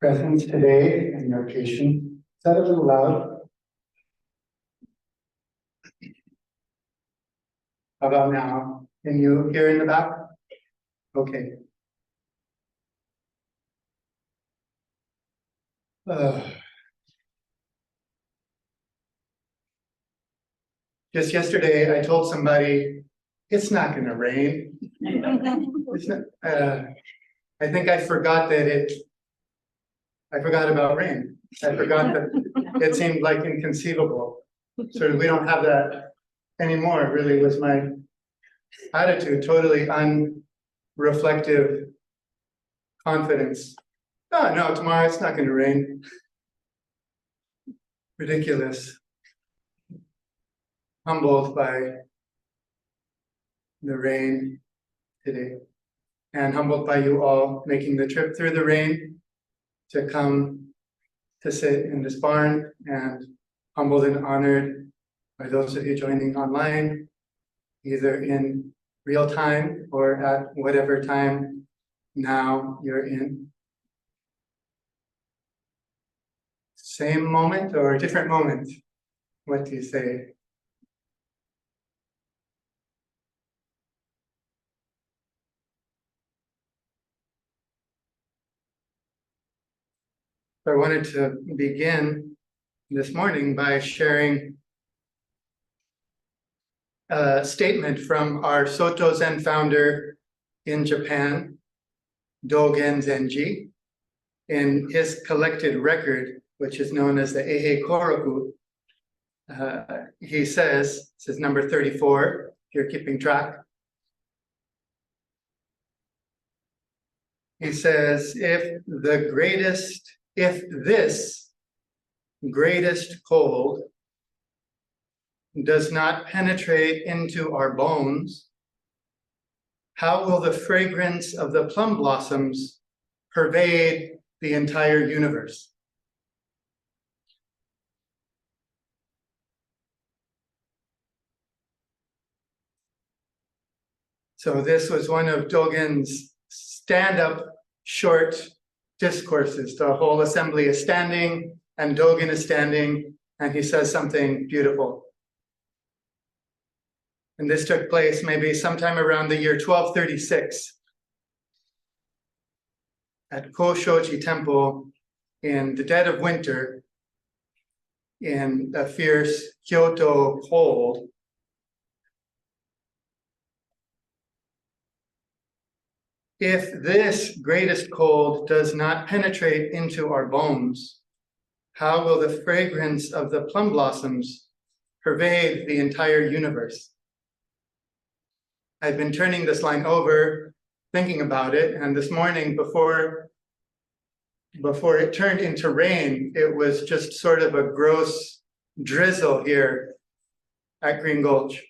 presence today and your patience. Is that a little loud? How about now? Can you hear in the back? Okay. Just yesterday, I told somebody, it's not going to rain. It's not, I think I forgot that I forgot about rain. I forgot that it seemed like inconceivable. So we don't have that anymore, really was my attitude, totally unreflective confidence. Oh, no, tomorrow it's not going to rain. Ridiculous. Humbled by the rain today, and humbled by you all making the trip through the rain to come to sit in this barn, and humbled and honored by those of you joining online, either in real time or at whatever time now you're in. Same moment or a different moment? What do you say? I wanted to begin this morning by sharing a statement from our Soto Zen founder in Japan, Dogen Zenji, in his collected record, which is known as the Eihei Koroku. He says, this is number 34, if you're keeping track. He says, if this greatest cold does not penetrate into our bones, how will the fragrance of the plum blossoms pervade the entire universe? So this was one of Dogen's stand-up short discourses. The whole assembly is standing, and Dogen is standing, and he says something beautiful. And this took place maybe sometime around the year 1236 at Koshoji Temple in the dead of winter in a fierce Kyoto cold. If this greatest cold does not penetrate into our bones, how will the fragrance of the plum blossoms pervade the entire universe? I've been turning this line over, thinking about it, and this morning before it turned into rain, it was just sort of a gross drizzle here at Green Gulch.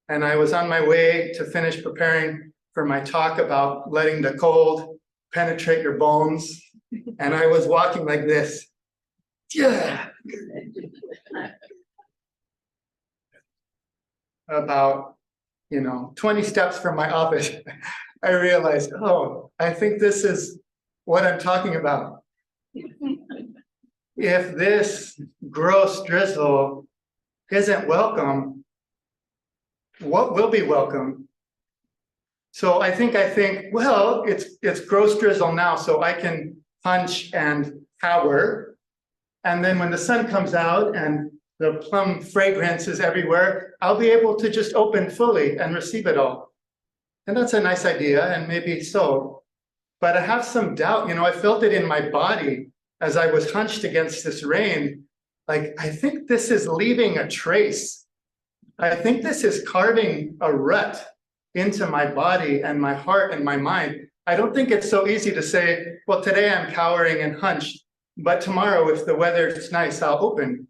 And I was on my way to finish preparing for my talk about letting the cold penetrate your bones. And I was walking like this. Yeah. About 20 steps from my office, I realized, oh, I think this is what I'm talking about. If this gross drizzle isn't welcome, what will be welcome? So I think, well, it's gross drizzle now, so I can hunch and cower. And then when the sun comes out and the plum fragrance is everywhere, I'll be able to just open fully and receive it all. And that's a nice idea, and maybe so. But I have some doubt, I felt it in my body as I was hunched against this rain. Like, I think this is leaving a trace. I think this is carving a rut into my body and my heart and my mind. I don't think it's so easy to say, well, today I'm cowering and hunched, but tomorrow, if the weather is nice, I'll open.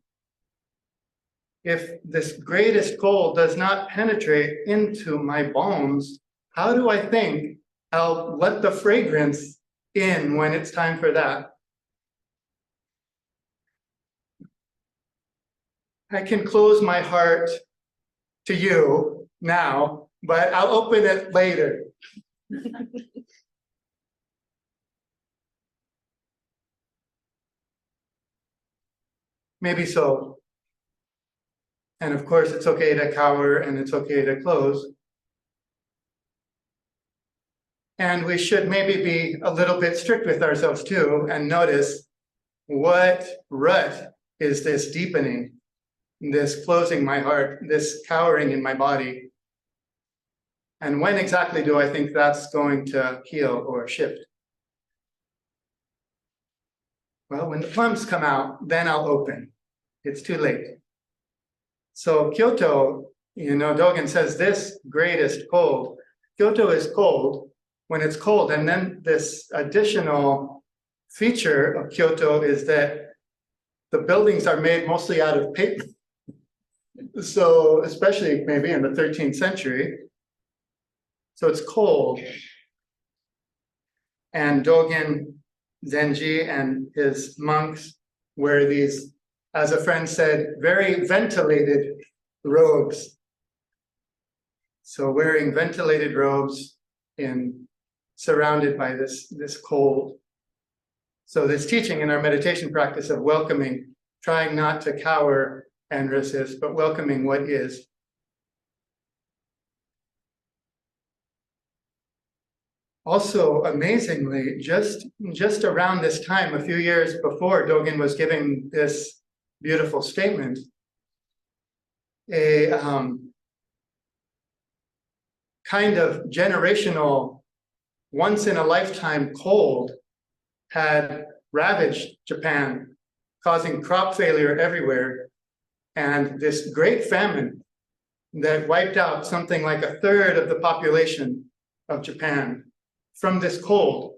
If this greatest cold does not penetrate into my bones, how do I think I'll let the fragrance in when it's time for that? I can close my heart to you now, but I'll open it later. maybe so. And of course, it's okay to cower and it's okay to close. And we should maybe be a little bit strict with ourselves too and notice what rut is this deepening, this closing my heart, this cowering in my body. And when exactly do I think that's going to heal or shift? Well, when the plums come out, then I'll open. It's too late. So Kyoto, Dogen says this greatest cold. Kyoto is cold when it's cold. And then this additional feature of Kyoto is that the buildings are made mostly out of paper. So especially maybe in the 13th century. So it's cold. And Dogen Zenji and his monks wear these, as a friend said, very ventilated robes. So wearing ventilated robes surrounded by this cold. So this teaching in our meditation practice of welcoming, trying not to cower and resist, but welcoming what is. Also, amazingly, just around this time, a few years before Dogen was giving this beautiful statement, a kind of generational, once-in-a-lifetime cold had ravaged Japan, causing crop failure everywhere, and this great famine that wiped out something like a third of the population of Japan from this cold.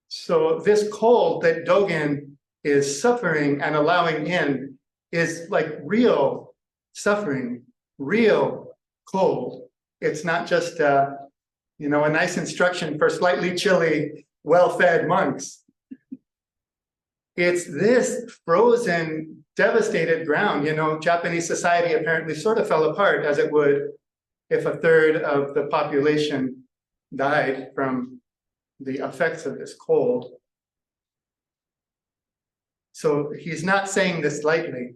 So this cold that Dogen is suffering and allowing in is like real suffering, real cold. It's not just a nice instruction for slightly chilly, well-fed monks. It's this frozen, devastated ground. Japanese society apparently sort of fell apart, as it would if a third of the population died from the effects of this cold. So he's not saying this lightly.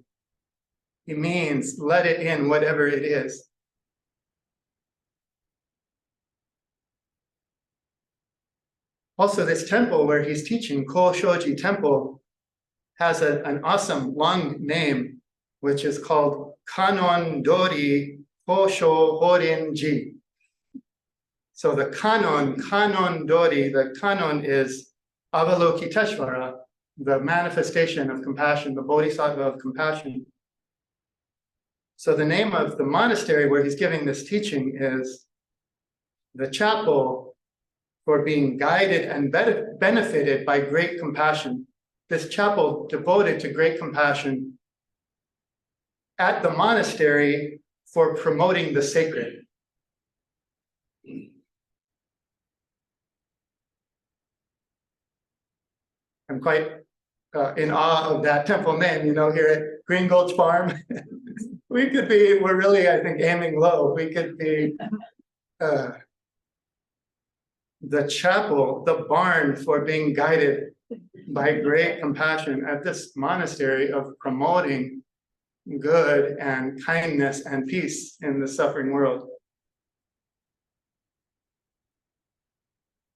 He means let it in, whatever it is. Also, this temple where he's teaching, Ko-shoji Temple, has an awesome long name, which is called Kanon Dori Kosho Horin-ji. So the Kanon Dori, the Kanon is Avalokiteshvara, the manifestation of compassion, the Bodhisattva of compassion. So the name of the monastery where he's giving this teaching is the chapel for being guided and benefited by great compassion. This chapel devoted to great compassion at the monastery for promoting the sacred. I'm quite in awe of that temple name, here at Green Gulch Farm. We're really, I think, aiming low. We could be the chapel, the barn for being guided by great compassion at this monastery of promoting good and kindness and peace in the suffering world.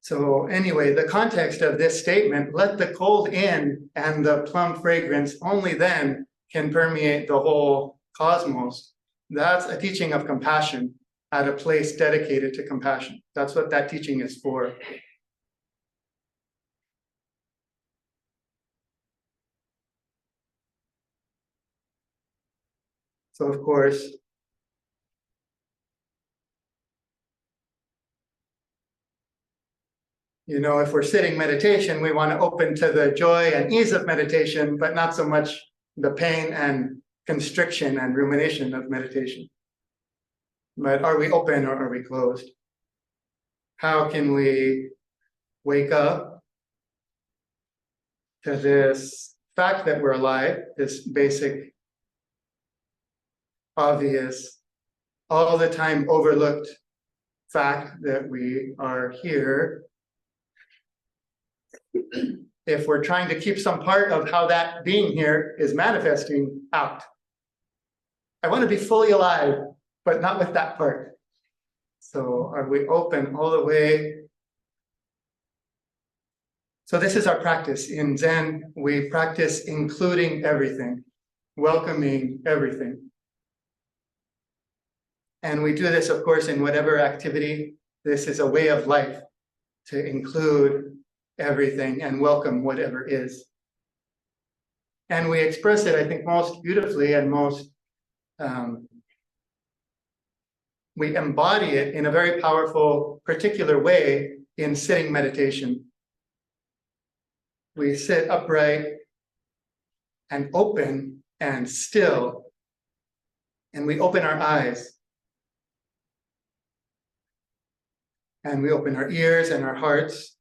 So anyway, the context of this statement, let the cold in and the plum fragrance only then can permeate the whole cosmos. That's a teaching of compassion at a place dedicated to compassion. That's what that teaching is for. So of course, if we're sitting meditation, we want to open to the joy and ease of meditation, but not so much the pain and constriction and rumination of meditation. But are we open or are we closed? How can we wake up to this fact that we're alive, this basic, obvious, all the time overlooked fact that we are here, if we're trying to keep some part of how that being here is manifesting out. I want to be fully alive, but not with that part. So are we open all the way? So this is our practice. In Zen, we practice including everything, welcoming everything. And we do this, of course, in whatever activity. This is a way of life, to include everything and welcome whatever is. And we express it, I think, most beautifully and most, we embody it in a very powerful, particular way in sitting meditation. We sit upright and open and still, and we open our eyes. And we open our ears and our hearts.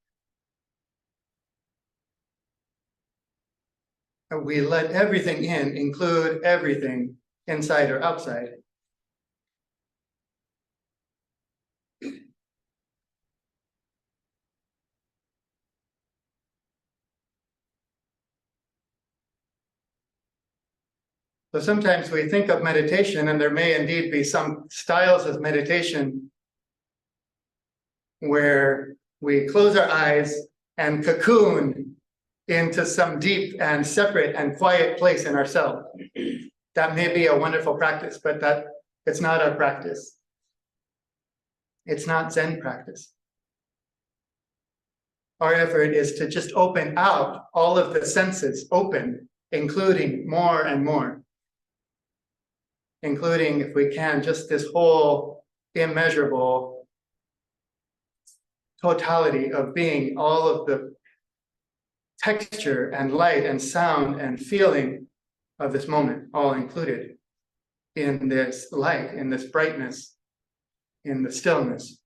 And we let everything in, include everything, inside or outside. So sometimes we think of meditation, and there may indeed be some styles of meditation where we close our eyes and cocoon into some deep and separate and quiet place in ourselves. That may be a wonderful practice, but it's not our practice. It's not Zen practice. Our effort is to just open out all of the senses, open, including more and more. Including, if we can, just this whole immeasurable totality of being, all of the texture and light and sound and feeling of this moment, all included in this light, in this brightness, in the stillness.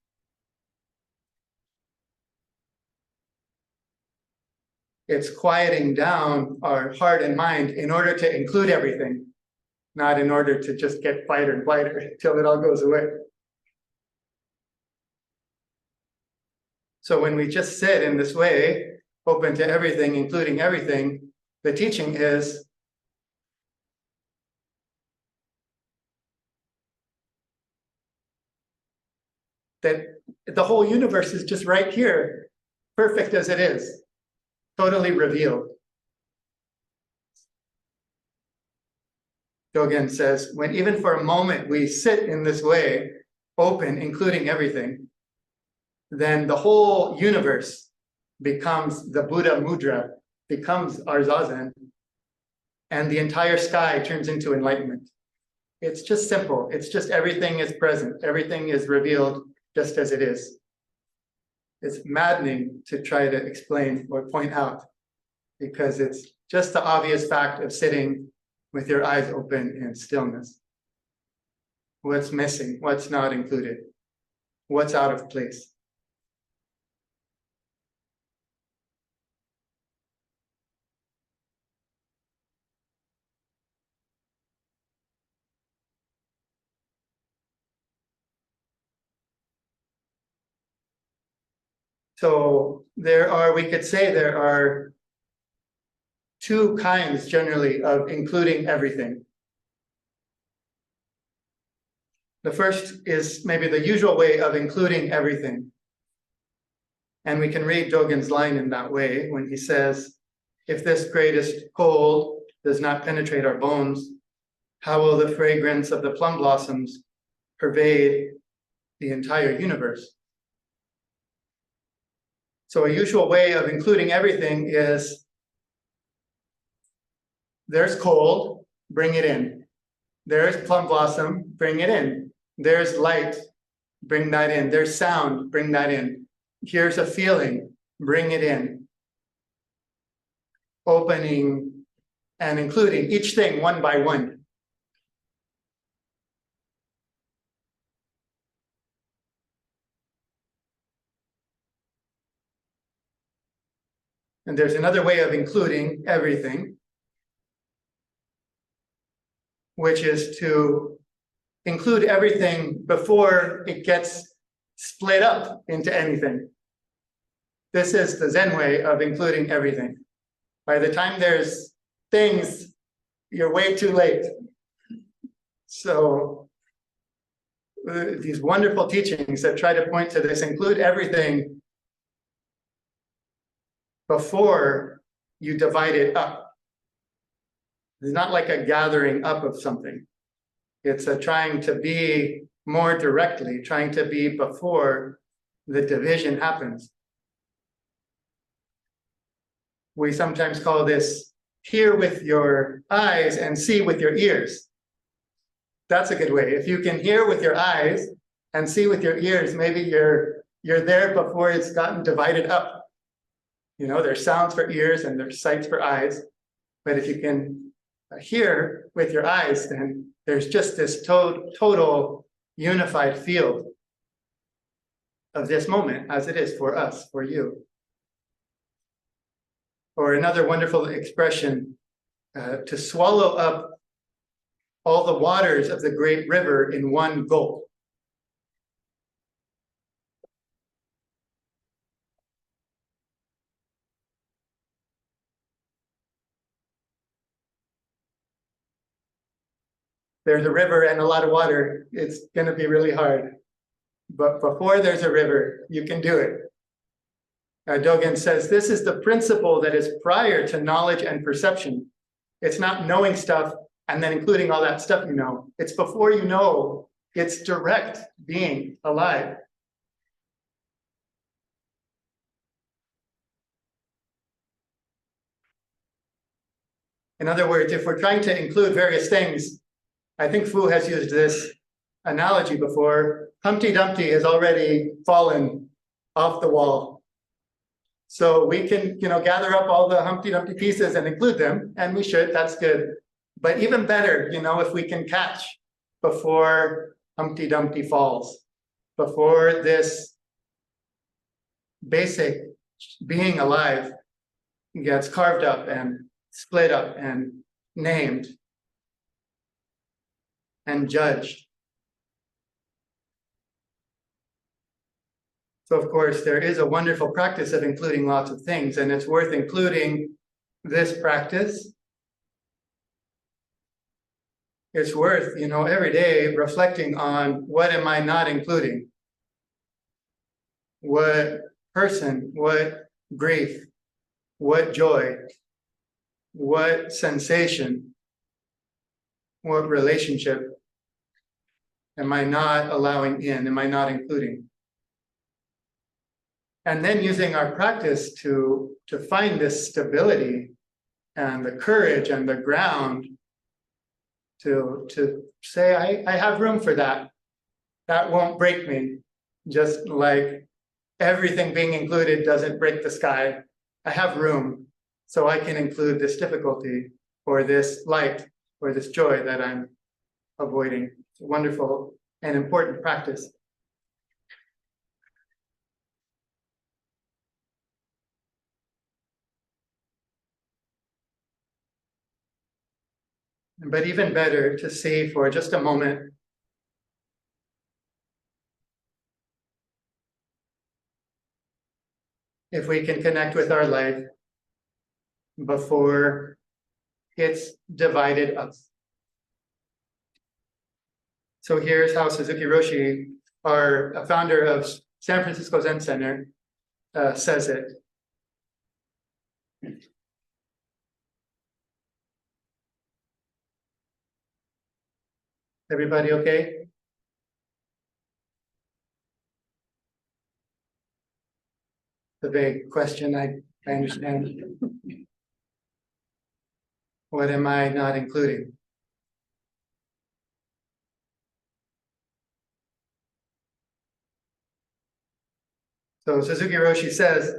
It's quieting down our heart and mind in order to include everything, not in order to just get quieter and quieter until it all goes away. So when we just sit in this way, open to everything, including everything, the teaching is that the whole universe is just right here, perfect as it is, totally revealed. Dogen says, when even for a moment we sit in this way, open, including everything, then the whole universe becomes the Buddha mudra, becomes our zazen, and the entire sky turns into enlightenment. It's just simple. It's just everything is present. Everything is revealed just as it is. It's maddening to try to explain or point out, because it's just the obvious fact of sitting with your eyes open in stillness. What's missing? What's not included? What's out of place? So we could say there are two kinds generally of including everything. The first is maybe the usual way of including everything. And we can read Dogen's line in that way when he says, if this greatest cold does not penetrate our bones, how will the fragrance of the plum blossoms pervade the entire universe? So a usual way of including everything is, there's cold, bring it in. There's plum blossom, bring it in. There's light, bring that in. There's sound, bring that in. Here's a feeling, bring it in. Opening and including each thing one by one. And there's another way of including everything, which is to include everything before it gets split up into anything. This is the Zen way of including everything. By the time there's things, you're way too late. So these wonderful teachings that try to point to this include everything before you divide it up. It's not like a gathering up of something. It's a trying to be more directly, trying to be before the division happens. We sometimes call this hear with your eyes and see with your ears. That's a good way. If you can hear with your eyes and see with your ears, maybe you're there before it's gotten divided up. You know, there's sounds for ears and there's sights for eyes. But if you can hear with your eyes, then there's just this total unified field of this moment as it is for us, for you. Or another wonderful expression, to swallow up all the waters of the great river in one gulp. There's a river and a lot of water, it's going to be really hard. But before there's a river, you can do it. Dogen says, this is the principle that is prior to knowledge and perception. It's not knowing stuff and then including all that stuff you know. It's before you know, it's direct being alive. In other words, if we're trying to include various things, I think Fu has used this analogy before. Humpty Dumpty has already fallen off the wall. So we can, gather up all the Humpty Dumpty pieces and include them, and we should, that's good. But even better, if we can catch before Humpty Dumpty falls, before this basic being alive gets carved up and split up and named and judged. So of course, there is a wonderful practice of including lots of things, and it's worth including this practice. It's worth, every day reflecting on what am I not including? What person, what grief, what joy, what sensation, what relationship am I not allowing in, am I not including? And then using our practice to find this stability and the courage and the ground to say, I have room for that. That won't break me. Just like everything being included doesn't break the sky. I have room, so I can include this difficulty or this light or this joy that I'm avoiding. It's a wonderful and important practice. But even better to see for just a moment if we can connect with our life before it's divided us. So here's how Suzuki Roshi, a founder of San Francisco Zen Center, says it. Everybody okay? The vague question, I understand. What am I not including? So Suzuki Roshi says,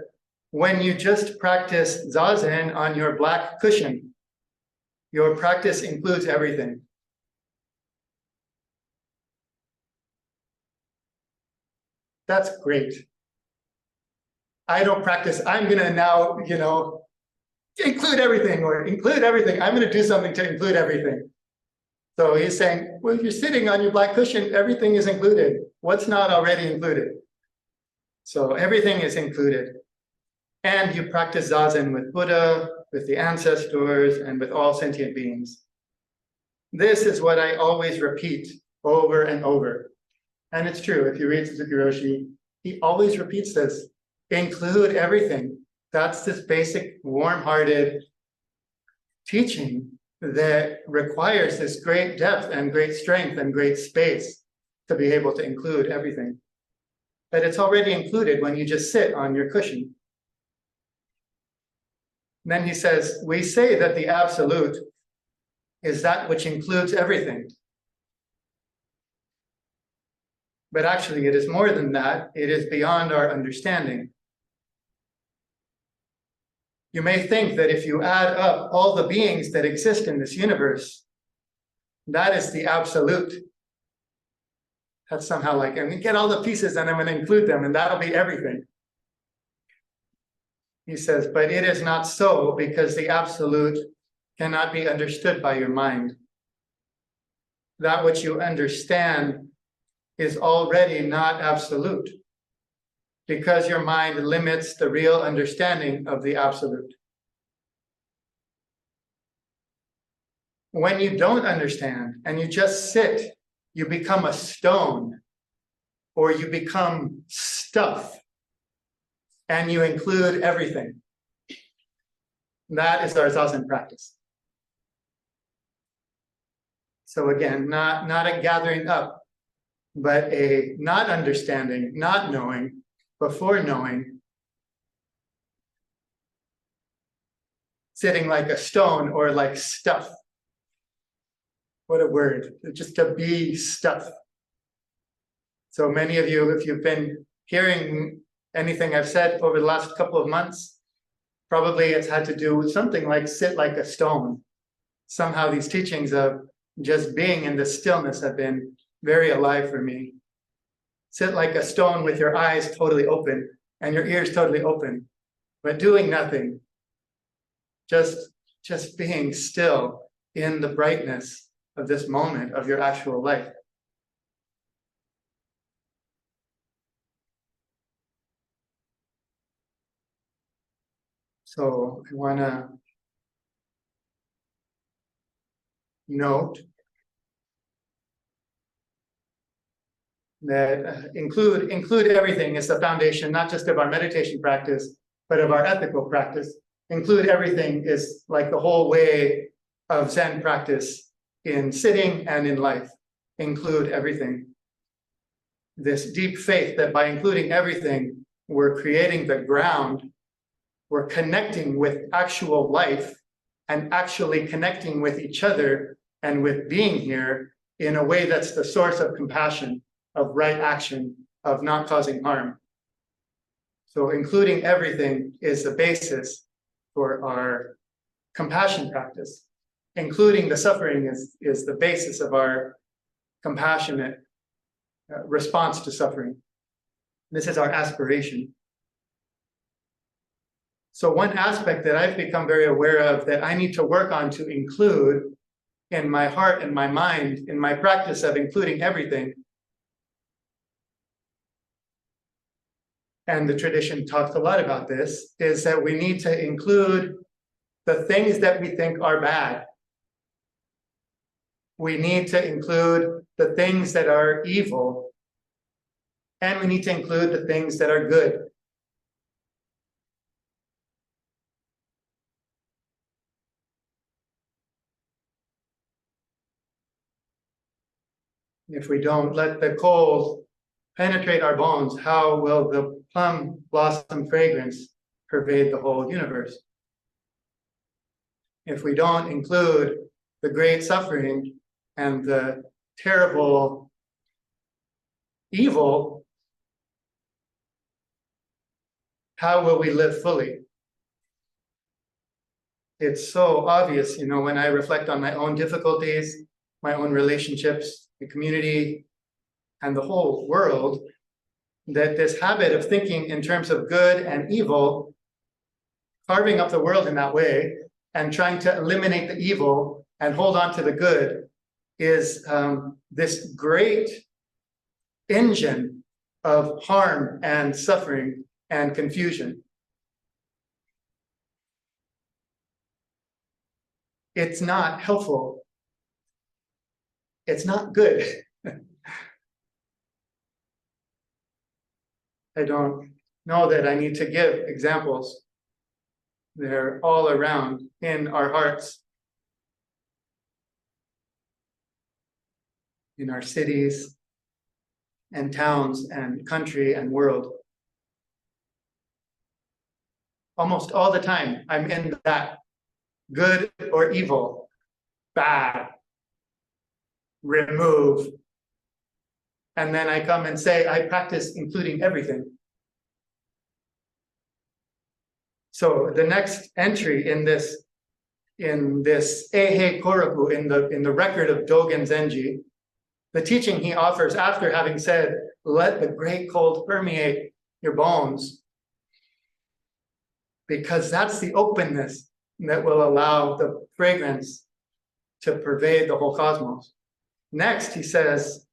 when you just practice Zazen on your black cushion, your practice includes everything. That's great. I don't practice. I'm going to now, include everything or include everything. I'm going to do something to include everything. So he's saying, well, if you're sitting on your black cushion, everything is included. What's not already included? So everything is included. And you practice Zazen with Buddha, with the ancestors, and with all sentient beings. This is what I always repeat over and over. And it's true, if you read Suzuki Roshi, he always repeats this. Include everything. That's this basic, warm-hearted teaching that requires this great depth and great strength and great space to be able to include everything. But it's already included when you just sit on your cushion. And then he says, we say that the absolute is that which includes everything. But actually, it is more than that. It is beyond our understanding. You may think that if you add up all the beings that exist in this universe, that is the absolute. That's somehow like, I'm going to get all the pieces and I'm going to include them, and that'll be everything. He says, but it is not so, because the absolute cannot be understood by your mind. That which you understand is already not absolute, because your mind limits the real understanding of the absolute. When you don't understand and you just sit, you become a stone, or you become stuff, and you include everything. That is our Zazen practice. So again, not a gathering up, but a not understanding, not knowing, before knowing, sitting like a stone or like stuff. What a word, just to be stuff. So many of you, if you've been hearing anything I've said over the last couple of months, probably it's had to do with something like sit like a stone. Somehow these teachings of just being in the stillness have been very alive for me. Sit like a stone with your eyes totally open and your ears totally open, but doing nothing. Just being still in the brightness of this moment of your actual life. So I want to note that include everything is the foundation, not just of our meditation practice, but of our ethical practice. Include everything is like the whole way of Zen practice in sitting and in life. Include everything. This deep faith that by including everything, we're creating the ground. We're connecting with actual life and actually connecting with each other and with being here in a way that's the source of compassion, of right action, of not causing harm. So including everything is the basis for our compassion practice. Including the suffering is the basis of our compassionate response to suffering. This is our aspiration. So one aspect that I've become very aware of that I need to work on to include in my heart and my mind, in my practice of including everything, and the tradition talks a lot about this, is that we need to include the things that we think are bad. We need to include the things that are evil, and we need to include the things that are good. If we don't let the cold penetrate our bones, how will the plum blossom fragrance pervade the whole universe? If we don't include the great suffering and the terrible evil, how will we live fully? It's so obvious, when I reflect on my own difficulties, my own relationships, the community, and the whole world, that this habit of thinking in terms of good and evil, carving up the world in that way, and trying to eliminate the evil and hold on to the good, is this great engine of harm and suffering and confusion. it's not helpful. It's not good. I don't know that I need to give examples. They're all around in our hearts, in our cities and towns and country and world. Almost all the time, I'm in that good or evil, bad, remove. And then I come and say, I practice including everything. So the next entry in this Eihei Koroku, in the record of Dogen Zenji, the teaching he offers after having said, let the great cold permeate your bones, because that's the openness that will allow the fragrance to pervade the whole cosmos. Next, he says,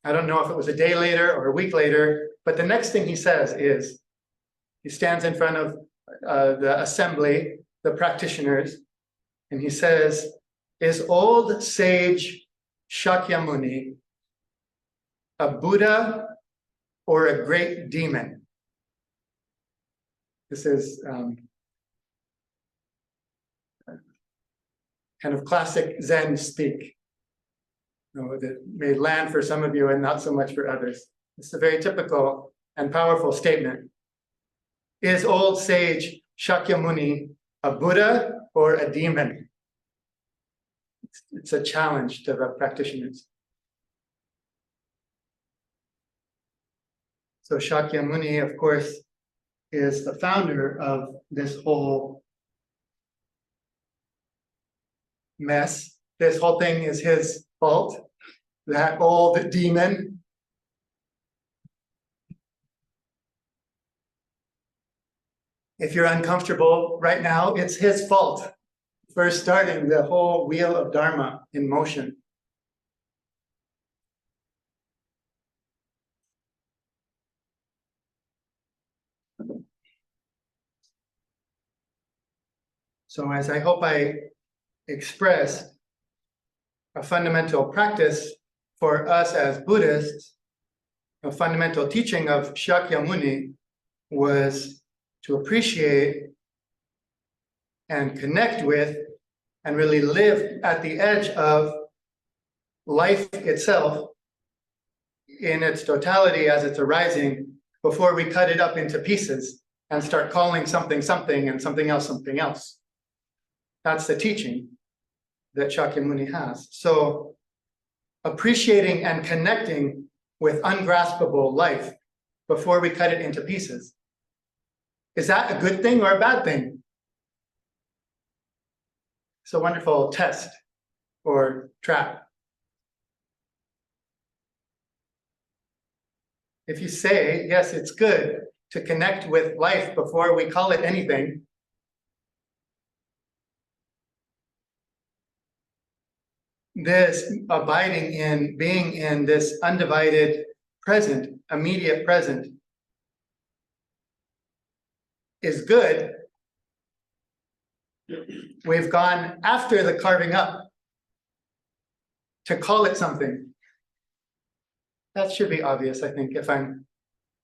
I don't know if it was a day later or a week later, but the next thing he says is, he stands in front of the assembly, the practitioners, and he says, is old sage Shakyamuni a Buddha or a great demon? This is kind of classic Zen speak, that may land for some of you and not so much for others. It's a very typical and powerful statement. Is old sage Shakyamuni a Buddha or a demon? It's a challenge to the practitioners. So Shakyamuni, of course, is the founder of this whole mess. This whole thing is his fault. That old demon. If you're uncomfortable right now, it's his fault for starting the whole wheel of Dharma in motion. So as I hope I expressed, a fundamental practice for us as Buddhists, a fundamental teaching of Shakyamuni was to appreciate and connect with and really live at the edge of life itself in its totality as it's arising before we cut it up into pieces and start calling something something and something else something else. That's the teaching that Shakyamuni has. So appreciating and connecting with ungraspable life before we cut it into pieces. Is that a good thing or a bad thing? It's a wonderful test or trap. If you say, yes, it's good to connect with life before we call it anything, this abiding in, being in this undivided present, immediate present, is good. We've gone after the carving up to call it something. That should be obvious, I think, if I'm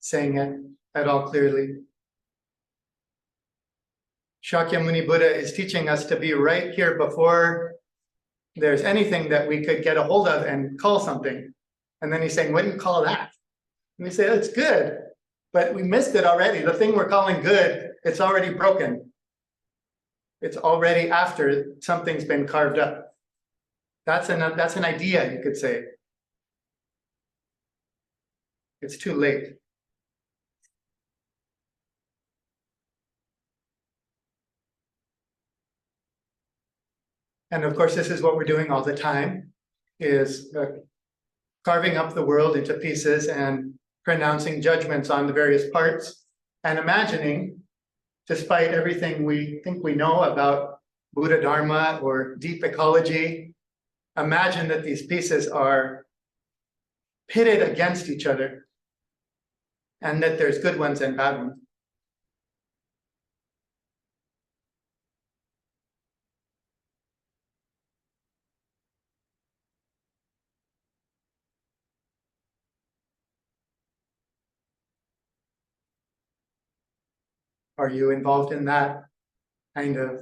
saying it at all clearly. Shakyamuni Buddha is teaching us to be right here before there's anything that we could get a hold of and call something. And then he's saying, what do you call that? And we say, oh, it's good, but we missed it already. The thing we're calling good, it's already broken. It's already after something's been carved up. That's an idea, you could say. It's too late. And of course, this is what we're doing all the time, is carving up the world into pieces and pronouncing judgments on the various parts and imagining, despite everything we think we know about Buddha Dharma or deep ecology, imagine that these pieces are pitted against each other and that there's good ones and bad ones. Are you involved in that kind of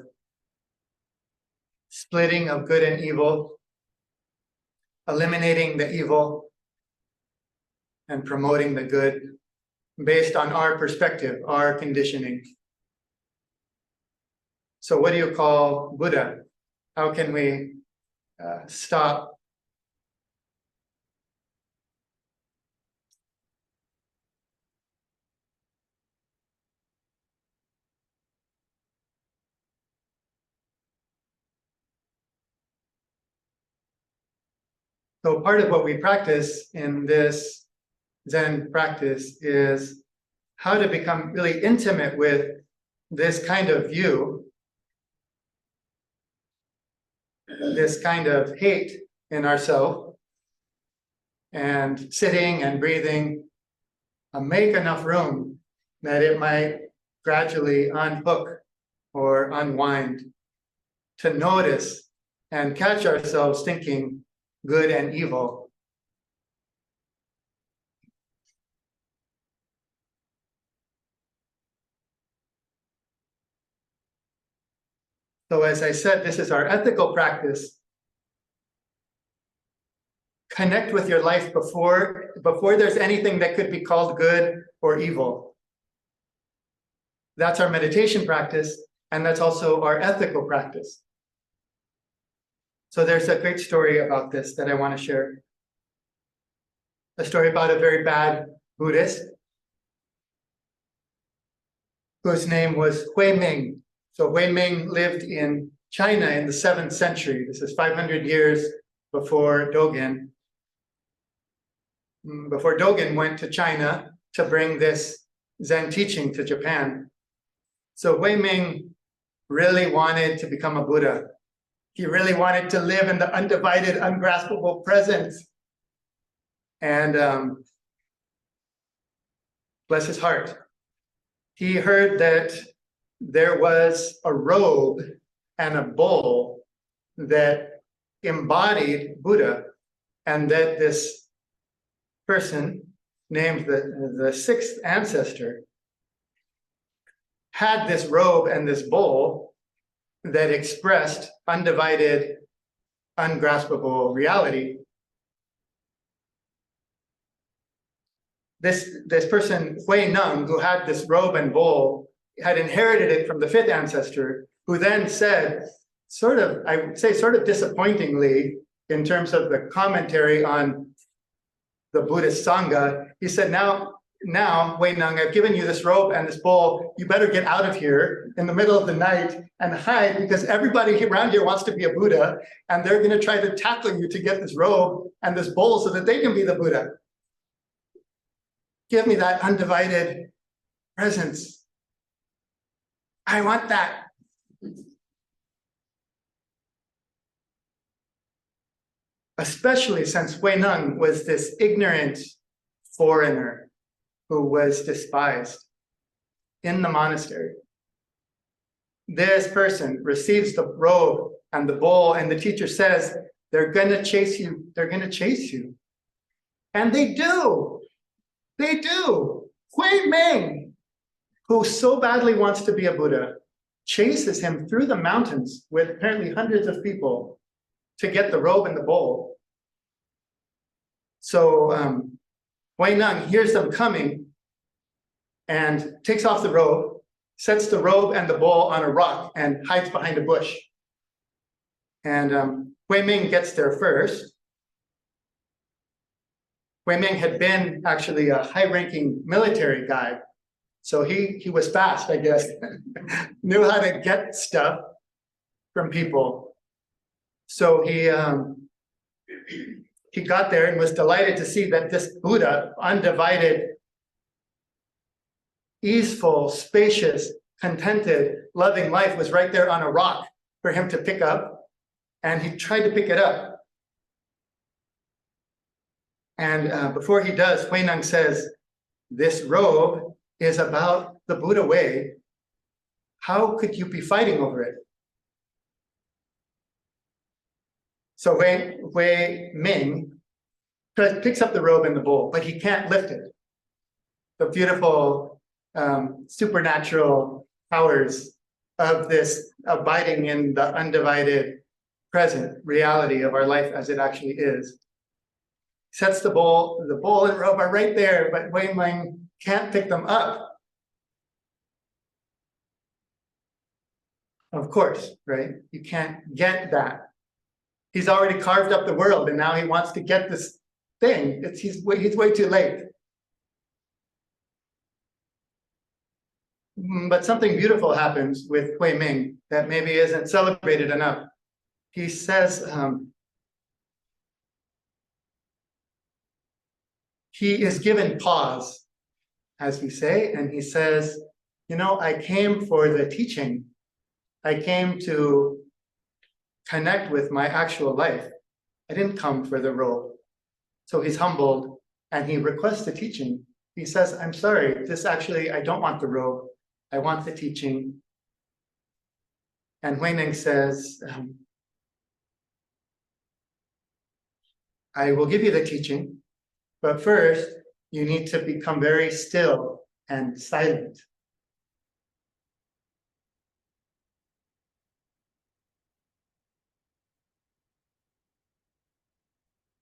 splitting of good and evil, eliminating the evil and promoting the good based on our perspective, our conditioning? So what do you call Buddha? How can we stop So part of what we practice in this Zen practice is how to become really intimate with this kind of view, this kind of hate in ourselves, and sitting and breathing, make enough room that it might gradually unhook or unwind, to notice and catch ourselves thinking good and evil. So as I said, this is our ethical practice. Connect with your life before there's anything that could be called good or evil. That's our meditation practice, and that's also our ethical practice. So there's a great story about this that I want to share. A story about a very bad Buddhist whose name was Hui Ming. So Hui Ming lived in China in the 7th century. This is 500 years before Dogen. Before Dogen went to China to bring this Zen teaching to Japan. So Hui Ming really wanted to become a Buddha. He really wanted to live in the undivided, ungraspable presence. And bless his heart, he heard that there was a robe and a bowl that embodied Buddha, and that this person named the 6th ancestor had this robe and this bowl that expressed undivided, ungraspable reality. This person, Hui Neng, who had this robe and bowl, had inherited it from the 5th ancestor, who then said, I would say sort of disappointingly, in terms of the commentary on the Buddhist Sangha, he said, now, Hui Neng, I've given you this robe and this bowl. You better get out of here in the middle of the night and hide, because everybody around here wants to be a Buddha, and they're going to try to tackle you to get this robe and this bowl so that they can be the Buddha. Give me that undivided presence. I want that. Especially since Hui Neng was this ignorant foreigner who was despised in the monastery. This person receives the robe and the bowl, and the teacher says, they're going to chase you. They're going to chase you. And they do. They do. Hui Ming, who so badly wants to be a Buddha, chases him through the mountains with apparently hundreds of people to get the robe and the bowl. So Hui Neng hears them coming and takes off the robe, sets the robe and the bowl on a rock, and hides behind a bush. And Hui Ming gets there first. Hui Ming had been actually a high-ranking military guy, so he was fast, I guess, knew how to get stuff from people. So he got there and was delighted to see that this Buddha, undivided, easeful, spacious, contented, loving life, was right there on a rock for him to pick up. And he tried to pick it up. And before he does, Hui Neng says, this robe is about the Buddha way. How could you be fighting over it? So Hui Ming picks up the robe and the bowl, but he can't lift it. The beautiful supernatural powers of this abiding in the undivided present reality of our life as it actually is. Sets the bowl and robe are right there, but Hui Meng can't pick them up. Of course, right? You can't get that. He's already carved up the world, and now he wants to get this thing. He's way too late. But something beautiful happens with Hui Ming that maybe isn't celebrated enough. He says, he is given pause, as we say, and he says, you know, I came for the teaching. I came to connect with my actual life. I didn't come for the robe. So he's humbled and he requests the teaching. He says, I'm sorry, I don't want the robe. I want the teaching. And Huineng says, I will give you the teaching, but first you need to become very still and silent.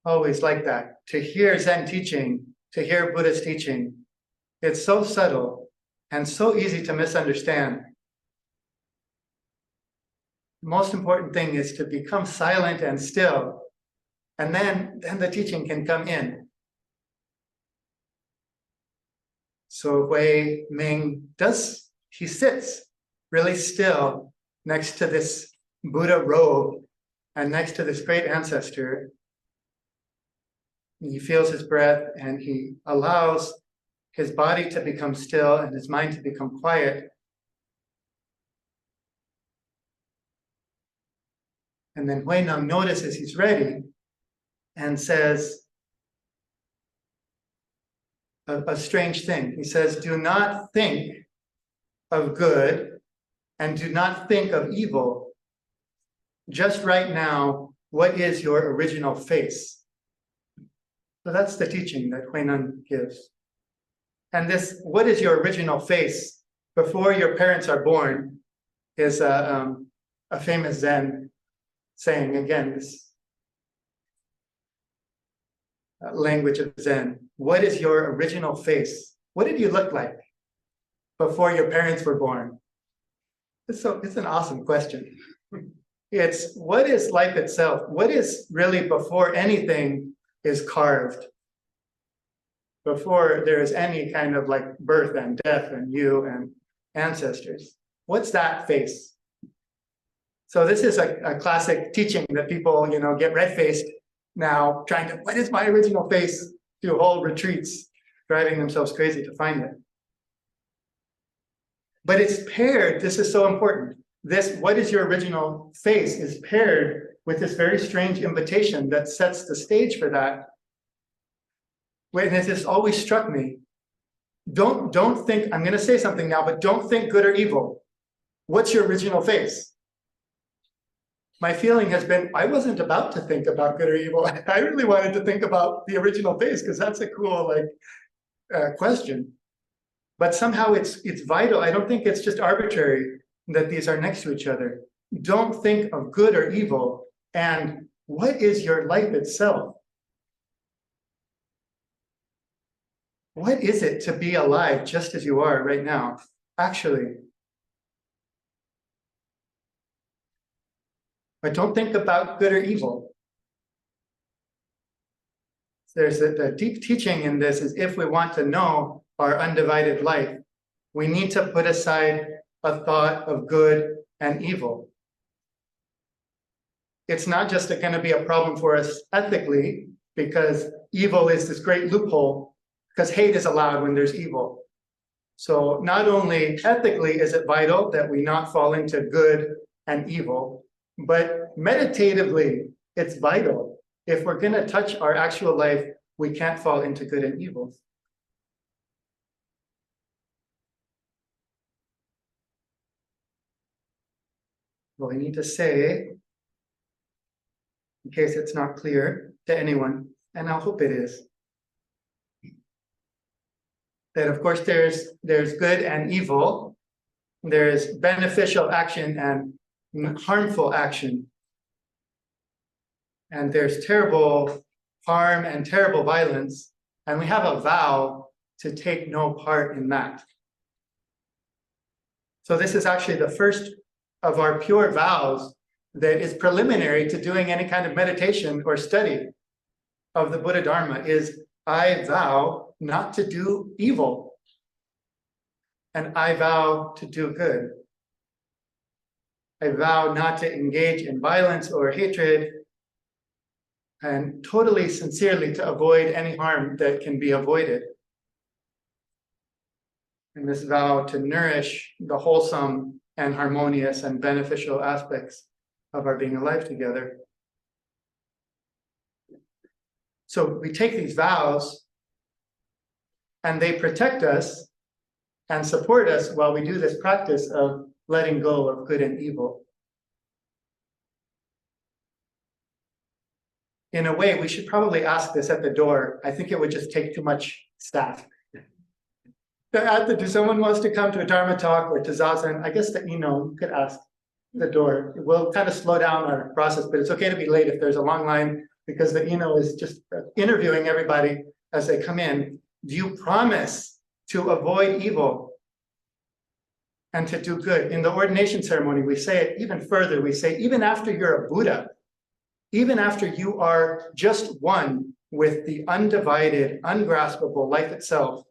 Always like that. To hear Zen teaching, to hear Buddha's teaching, it's so subtle and so easy to misunderstand. The most important thing is to become silent and still, and then the teaching can come in. So Hui Ming he sits really still next to this Buddha robe and next to this great ancestor. He feels his breath and he allows his body to become still and his mind to become quiet. And then Hui Neng notices he's ready and says a strange thing. He says, do not think of good and do not think of evil. Just right now, what is your original face? So that's the teaching that Hui Neng gives. And this, what is your original face before your parents are born, is a famous Zen saying. Again, this language of Zen. What is your original face? What did you look like before your parents were born? It's an awesome question. It's what is life itself? What is really before anything is carved? Before there is any kind of like birth and death and you and ancestors. What's that face? So this is a classic teaching that people, get red-faced now, trying to, what is my original face? Do whole retreats, driving themselves crazy to find it. But it's paired, this is so important. This, what is your original face, is paired with this very strange invitation that sets the stage for that. And it has always struck me. Don't think, I'm going to say something now, but don't think good or evil. What's your original face? My feeling has been, I wasn't about to think about good or evil. I really wanted to think about the original face because that's a cool question. But somehow it's vital. I don't think it's just arbitrary that these are next to each other. Don't think of good or evil. And what is your life itself? What is it to be alive just as you are right now? Actually. But don't think about good or evil. There's the deep teaching in this is if we want to know our undivided life, we need to put aside a thought of good and evil. It's not just going to be a problem for us ethically, because evil is this great loophole, because hate is allowed when there's evil. So not only ethically is it vital that we not fall into good and evil, but meditatively, it's vital. If we're going to touch our actual life, we can't fall into good and evil. Well, I need to say, in case it's not clear to anyone, and I hope it is. that of course there's good and evil, there's beneficial action and harmful action, and there's terrible harm and terrible violence, and we have a vow to take no part in that. So this is actually the first of our pure vows that is preliminary to doing any kind of meditation or study of the Buddha Dharma, is I vow not to do evil, and I vow to do good. I vow not to engage in violence or hatred, and totally sincerely to avoid any harm that can be avoided. And this vow to nourish the wholesome and harmonious and beneficial aspects of our being alive together. So we take these vows, and they protect us and support us while we do this practice of letting go of good and evil. In a way, we should probably ask this at the door. I think it would just take too much staff. If someone wants to come to a Dharma talk or to Zazen, I guess that, you could ask the door. It will kind of slow down our process, but it's okay to be late if there's a long line, because the is just interviewing everybody as they come in. Do you promise to avoid evil and to do good? In the ordination ceremony, we say it even further. We say, even after you're a Buddha, even after you are just one with the undivided, ungraspable life itself,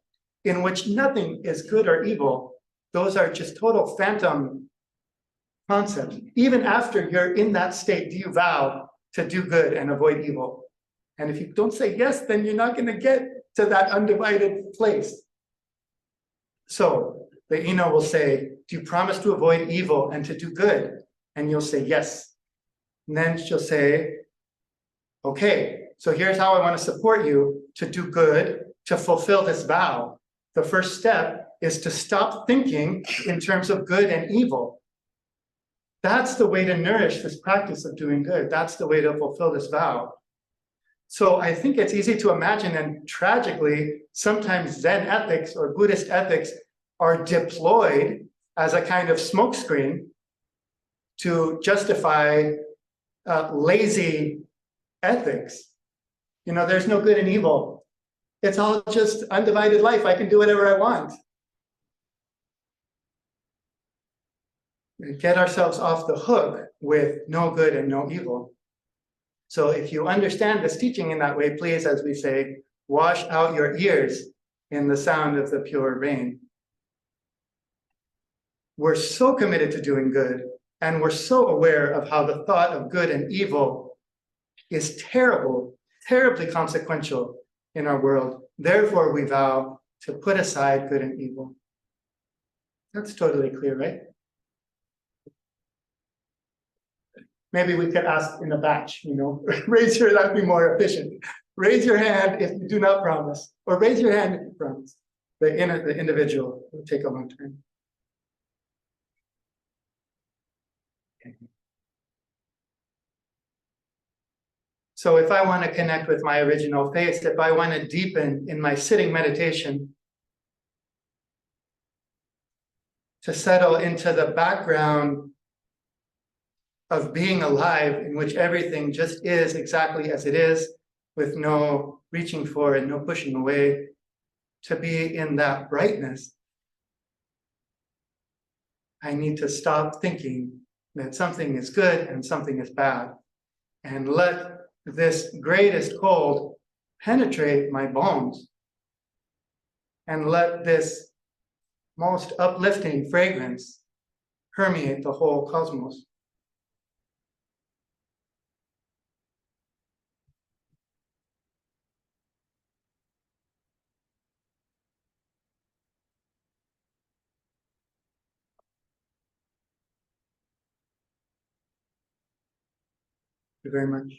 in which nothing is good or evil, those are just total phantom concepts. Even after you're in that state, do you vow to do good and avoid evil? And if you don't say yes, then you're not going to get to that undivided place. So the will say, do you promise to avoid evil and to do good? And you'll say yes. And then she'll say, okay, so here's how I want to support you to do good, to fulfill this vow. The first step is to stop thinking in terms of good and evil. That's the way to nourish this practice of doing good. That's the way to fulfill this vow. So I think it's easy to imagine, and tragically, sometimes Zen ethics or Buddhist ethics are deployed as a kind of smokescreen to justify lazy ethics. There's no good and evil. It's all just undivided life. I can do whatever I want. We get ourselves off the hook with no good and no evil. So if you understand this teaching in that way, please, as we say, wash out your ears in the sound of the pure rain. We're so committed to doing good, and we're so aware of how the thought of good and evil is terrible, terribly consequential in our world. Therefore, we vow to put aside good and evil. That's totally clear, right? Maybe we could ask in a batch, raise your, that'd be more efficient. Raise your hand if you do not promise, or raise your hand if you promise. The individual will take a long time. So if I want to connect with my original faith, if I want to deepen in my sitting meditation, to settle into the background of being alive, in which everything just is exactly as it is, with no reaching for and no pushing away, to be in that brightness, I need to stop thinking that something is good and something is bad, and let this greatest cold penetrate my bones, and let this most uplifting fragrance permeate the whole cosmos. Thank you very much.